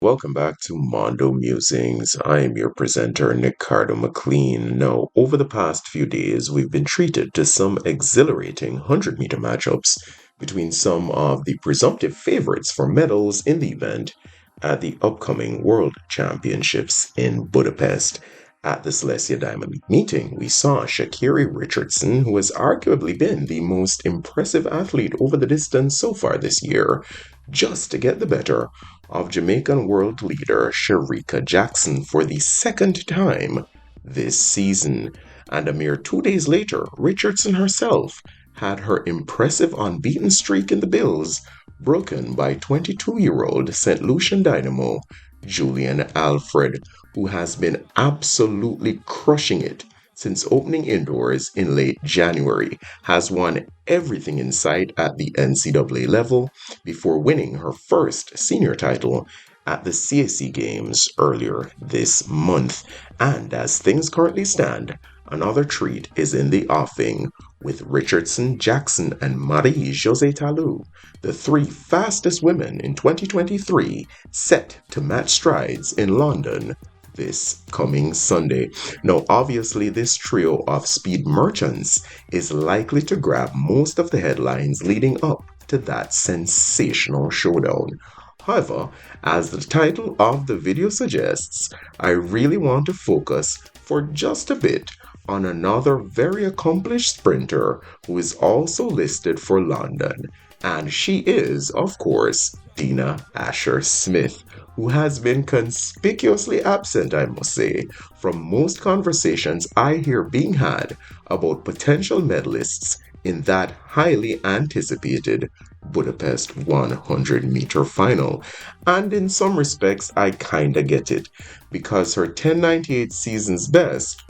Welcome back to Mondo Musings. I am your presenter, Nicardo McLean. Now, over the past few days, we've been treated to some exhilarating 100-meter matchups between some of the presumptive favorites for medals in the event at the upcoming World Championships in Budapest. At the Celestia Diamond meeting, we saw Sha'Carri Richardson, who has arguably been the most impressive athlete over the distance so far this year, just to get the better of Jamaican world leader Shericka Jackson for the second time this season. And a mere 2 days later, Richardson herself had her impressive unbeaten streak in the Bills broken by 22-year-old St. Lucian Dynamo Julian Alfred, who has been absolutely crushing it since opening indoors in late January, has won everything in sight at the NCAA level before winning her first senior title at the CAC Games earlier this month. And as things currently stand, another treat is in the offing with Richardson, Jackson, and Marie-Josée Talu, the three fastest women in 2023, set to match strides in London this coming Sunday. Now, obviously, this trio of speed merchants is likely to grab most of the headlines leading up to that sensational showdown. However, as the title of the video suggests, I really want to focus for just a bit on another very accomplished sprinter who is also listed for London. And she is, of course, Dina Asher-Smith, who has been conspicuously absent, I must say, from most conversations I hear being had about potential medalists in that highly anticipated Budapest 100-meter final. And in some respects, I kinda get it, because her 10:98 season's best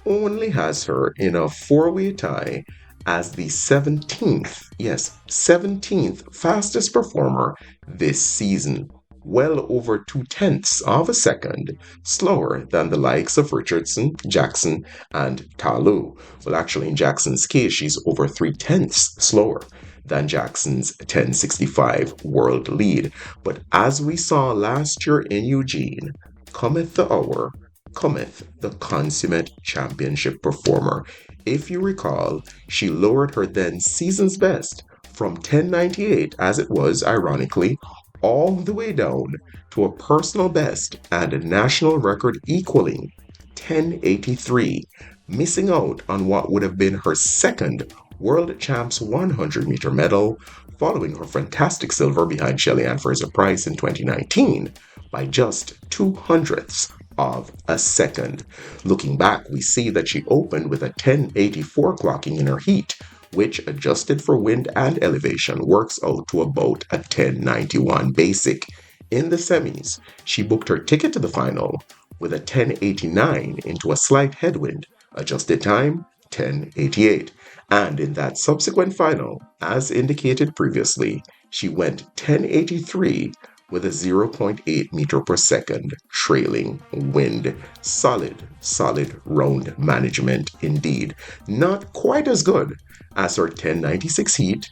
only has her in a four-way tie as the 17th fastest performer this season, well over 2/10 of a second slower than the likes of Richardson, Jackson, and Talu. Well, actually, in Jackson's case, she's over 3/10 slower than Jackson's 10:65 world lead. But as we saw last year in Eugene, cometh the hour, cometh the consummate championship performer. If you recall, she lowered her then season's best from 10:98, as it was, ironically, all the way down to a personal best and a national record equaling 10:83, missing out on what would have been her second World Champs 100-meter medal, following her fantastic silver behind Shelly-Ann Fraser-Pryce in 2019 by just 2/100ths of a second. Looking back, we see that she opened with a 10:84 clocking in her heat, which, adjusted for wind and elevation, works out to about a 10:91 basic. In the semis, she booked her ticket to the final with a 10:89 into a slight headwind, adjusted time 10:88. And in that subsequent final, as indicated previously, she went 10:83 with a 0.8 meter per second trailing wind. Solid round management indeed. Not quite as good as her 10:96 heat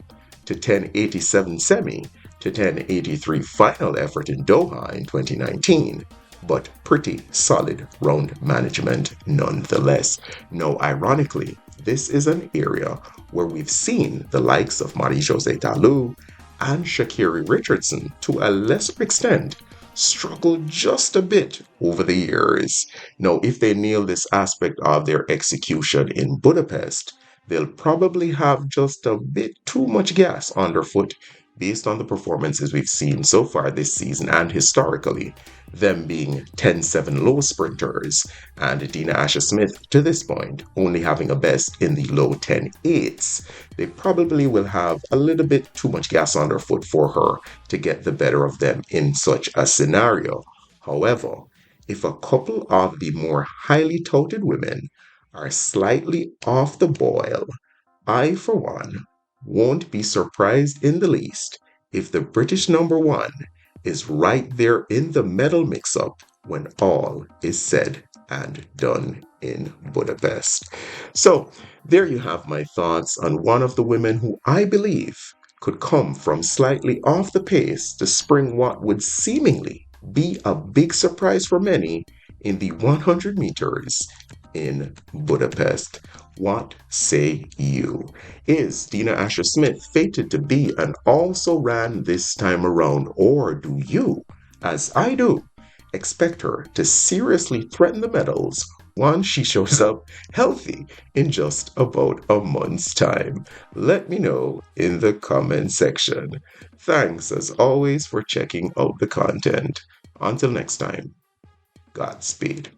to 10:87 semi to 10:83 final effort in Doha in 2019, but pretty solid round management nonetheless. Now, ironically, this is an area where we've seen the likes of Marie-Josée Talu and Sha'Carri Richardson, to a lesser extent, struggle just a bit over the years. Now, if they nail this aspect of their execution in Budapest, they'll probably have just a bit too much gas underfoot based on the performances we've seen so far this season and historically, them being 10-7 low sprinters, and Dina Asher-Smith to this point only having a best in the low 10-8s. They probably will have a little bit too much gas underfoot for her to get the better of them in such a scenario. However, if a couple of the more highly touted women are slightly off the boil, I, for one, won't be surprised in the least if the British number one is right there in the medal mix-up when all is said and done in Budapest. So, there you have my thoughts on one of the women who I believe could come from slightly off the pace to spring what would seemingly be a big surprise for many in the 100 meters in Budapest. What say you? Is Dina Asher-Smith fated to be an also-ran this time around, or do you, as I do, expect her to seriously threaten the medals once she shows up healthy in just about a month's time? Let me know in the comment section. Thanks as always for checking out the content. Until next time, Godspeed.